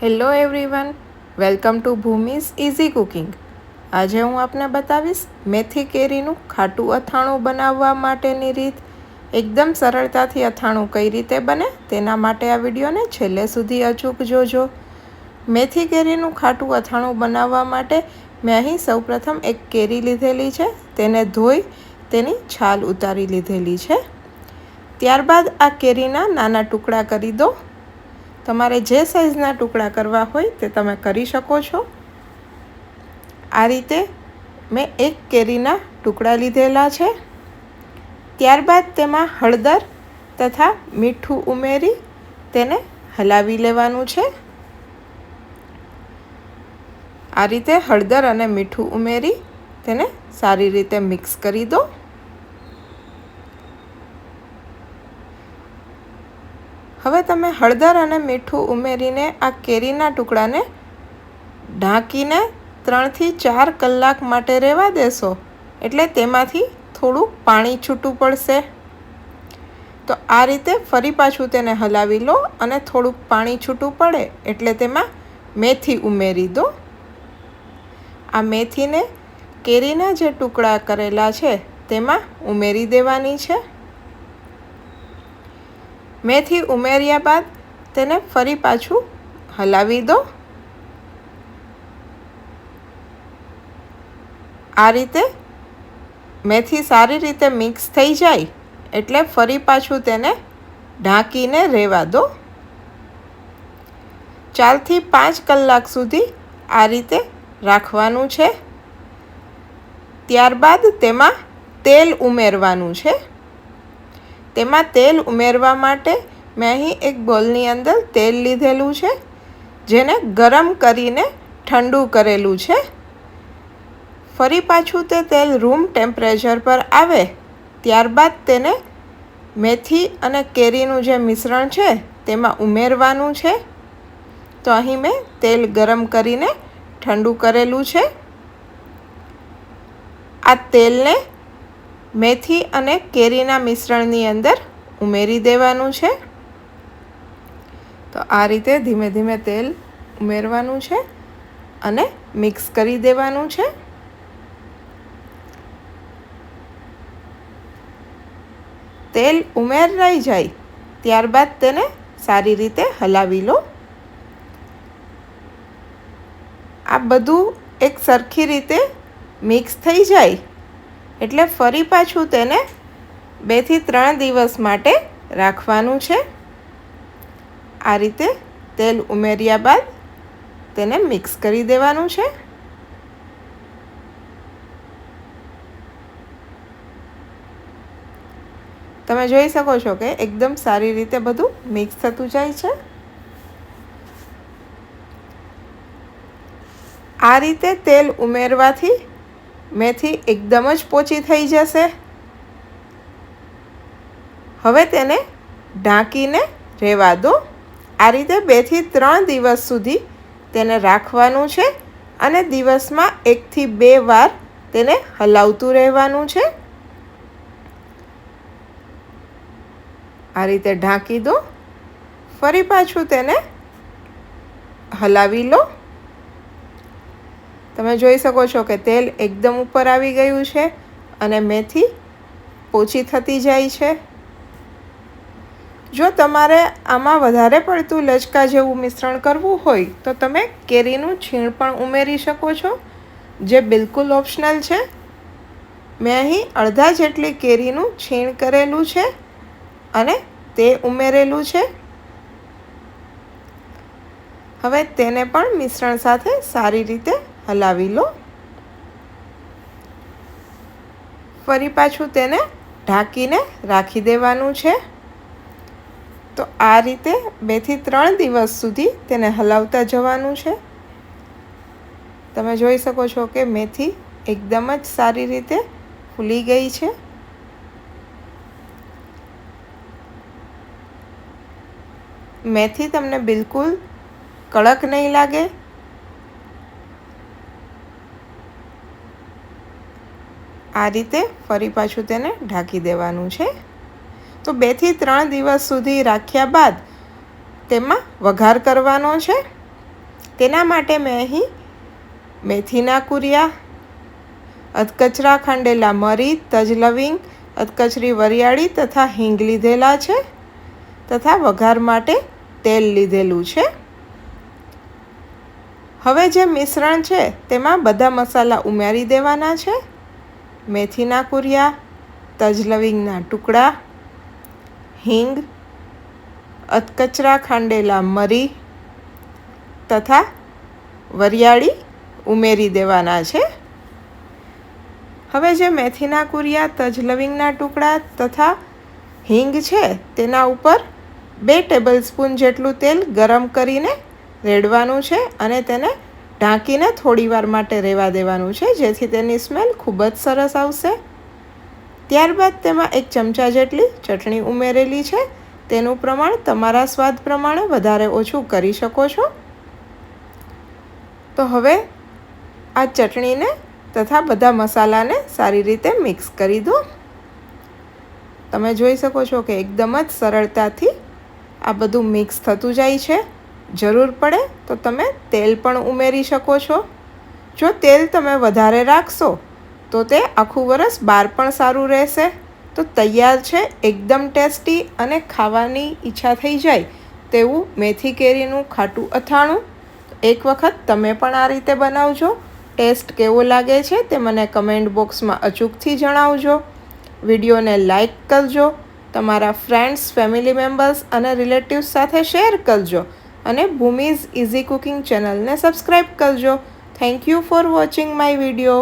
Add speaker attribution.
Speaker 1: Hello everyone, welcome to Bhumi's easy cooking. આજે હું આપને બતાવીશ મેથી કેરીનું ખાટું અથાણું બનાવવા માટેની રીત। એકદમ સરળતાથી અથાણું કઈ રીતે બને તેના માટે આ વિડીયોને છેલ્લે સુધી અચૂક જોજો। મેથી કેરીનું ખાટું અથાણું બનાવવા માટે મેં અહીં સૌપ્રથમ એક કેરી લીધેલી છે, તેને ધોઈ તેની છાલ ઉતારી લીધેલી છે। ત્યારબાદ આ કેરીના નાના ટુકડા કરી દો। તમારે જે સાઈઝના ટુકડા કરવા હોય તે તમે કરી શકો છો। આ રીતે મેં એક કેરીના ટુકડા લીધેલા છે। ત્યારબાદ તેમાં હળદર તથા મીઠું ઉમેરી તેને હલાવી લેવાનું છે। આ રીતે હળદર અને મીઠું ઉમેરી તેને સારી રીતે મિક્સ કરી દો। હવે તમે હળદર અને મીઠું ઉમેરીને આ કેરીના ટુકડાને ઢાંકીને 3 થી 4 કલાક માટે રહેવા દેશો, એટલે તેમાંથી થોડું પાણી છૂટું પડશે। તો આ રીતે ફરી પાછું તેને હલાવી લો અને થોડુંક પાણી છૂટું પડે એટલે તેમાં મેથી ઉમેરી દો। આ મેથીને કેરીના જે ટુકડા કરેલા છે તેમાં ઉમેરી દેવાની છે। મેથી ઉમેર્યા બાદ તેને ફરી પાછું હલાવી દો। આ રીતે મેથી સારી રીતે મિક્સ થઈ જાય એટલે ફરી પાછું તેને ઢાંકીને રહેવા દો। 4 થી 5 કલાક સુધી આ રીતે રાખવાનું છે। ત્યારબાદ તેમાં તેલ ઉમેરવાનું છે। તેમાં તેલ ઉમેરવા માટે મેં અહીં એક બોલની અંદર તેલ લીધેલું છે, જેને ગરમ કરીને ઠંડુ કરેલું છે। ફરી પાછું તે તેલ રૂમ ટેમ્પરેચર પર આવે ત્યારબાદ તેને મેથી અને કેરીનું જે મિશ્રણ છે તેમાં ઉમેરવાનું છે। તો અહીં મેં તેલ ગરમ કરીને ઠંડુ કરેલું છે। આ તેલને મેથી અને કેરીના મિશ્રણની અંદર ઉમેરી દેવાનું છે। તો આ રીતે ધીમે ધીમે તેલ ઉમેરવાનું છે અને મિક્સ કરી દેવાનું છે। તેલ ઉમેરાઈ જાય ત્યારબાદ તેને સારી રીતે હલાવી લો। આ બધું એક સરખી રીતે મિક્સ થઈ જાય એટલે ફરી પાછું તેને 2 થી 3 દિવસ માટે રાખવાનું છે। આ રીતે તેલ ઉમેર્યા બાદ તેને મિક્સ કરી દેવાનું છે। તમે જોઈ શકો છો કે એકદમ સારી રીતે બધું મિક્સ થતું જાય છે। આ રીતે તેલ ઉમેરવાથી મેથી એકદમ જ પોચી થઈ જશે। હવે તેને ઢાંકીને રહેવા દો। આ રીતે 2 થી 3 દિવસ સુધી તેને રાખવાનું છે અને દિવસમાં 1 થી 2 વાર તેને હલાવતું રહેવાનું છે। આ રીતે ઢાંકી દો, ફરી પાછું તેને હલાવી લો। તમે જોઈ શકો છો કે તેલ એકદમ ઉપર આવી ગયું છે અને મેથી પોચી થતી જાય છે। જો તમારે આમાં વધારે પડતું લચકા જેવું મિશ્રણ કરવું હોય તો તમે કેરીનું છીણ પણ ઉમેરી શકો છો, જે બિલકુલ ઓપ્શનલ છે। મેં અહીં અડધા જેટલી કેરીનું છીણ કરેલું છે અને તે ઉમેરેલું છે। હવે તેને પણ મિશ્રણ સાથે સારી રીતે હલાવી લો। ફરી પાછું તેને ઢાંકીને રાખી દેવાનું છે। તો આ રીતે 2 થી 3 દિવસ સુધી તેને હલાવતા જવાનું છે। તમે જોઈ શકો છો કે મેથી એકદમ જ સારી રીતે ફૂલી ગઈ છે। મેથી તમને બિલકુલ કડક નહીં લાગે। આ રીતે ફરી પાછું તેને ઢાંકી દેવાનું છે। તો 2 થી 3 દિવસ સુધી રાખ્યા બાદ તેમાં વઘાર કરવાનો છે। તેના માટે મેં અહીં મેથીના કુરિયા, અધકચરા ખાંડેલા મરી, તજ લવિંગ, અધકચરી વરિયાળી તથા હિંગ લીધેલા છે તથા વઘાર માટે તેલ લીધેલું છે. હવે જે મિશ્રણ છે તેમાં બધા મસાલા ઉમેરી દેવાના છે. મેથીના કુરિયા, તજ લવિંગના ટુકડા, હિંગ, અધકચરા ખાંડેલા મરી તથા વરિયાળી ઉમેરી દેવાના છે. હવે જે મેથીના કુરિયા, તજ લવિંગના ટુકડા તથા હિંગ છે તેના ઉપર 2 ટેબલસ્પૂન જેટલું તેલ ગરમ કરીને રેડવાનું છે અને તેને ઢાંકીને થોડીવાર માટે રહેવા દેવાનું છે, જેથી તેની સ્મેલ ખૂબ જ સરસ આવશે. ત્યારબાદ તેમાં 1 ચમચા જેટલી ચટણી ઉમેરેલી છે. તેનું પ્રમાણ તમારા સ્વાદ પ્રમાણે વધારે ઓછું કરી શકો છો. તો હવે આ ચટણીને તથા બધા મસાલાને સારી રીતે મિક્સ કરી દો. તમે જોઈ શકો છો કે એકદમ જ સરળતાથી આ બધું મિક્સ થતું જાય છે. જરૂર પડે તો તમે તેલ પણ ઉમેરી શકો છો. જો તેલ તમે વધારે રાખશો તો તે આખું વરસ બહાર પણ સારું રહેશે. તો તૈયાર છે એકદમ ટેસ્ટી અને ખાવાની ઈચ્છા થઈ જાય તેવું મેથી કેરીનું ખાટું અથાણું. એક વખત તમે પણ આ રીતે બનાવજો. ટેસ્ટ કેવો લાગે છે તે મને કમેન્ટ બોક્સમાં અચૂકથી જણાવજો. વિડીયોને લાઈક કરજો, તમારા ફ્રેન્ડ્સ, ફેમિલી મેમ્બર્સ અને રિલેટિવ્સ સાથે શેર કરજો અને ભૂમિઝ ઇઝી કુકિંગ ચેનલને સબસ્ક્રાઈબ કરજો. Thank you for watching my video.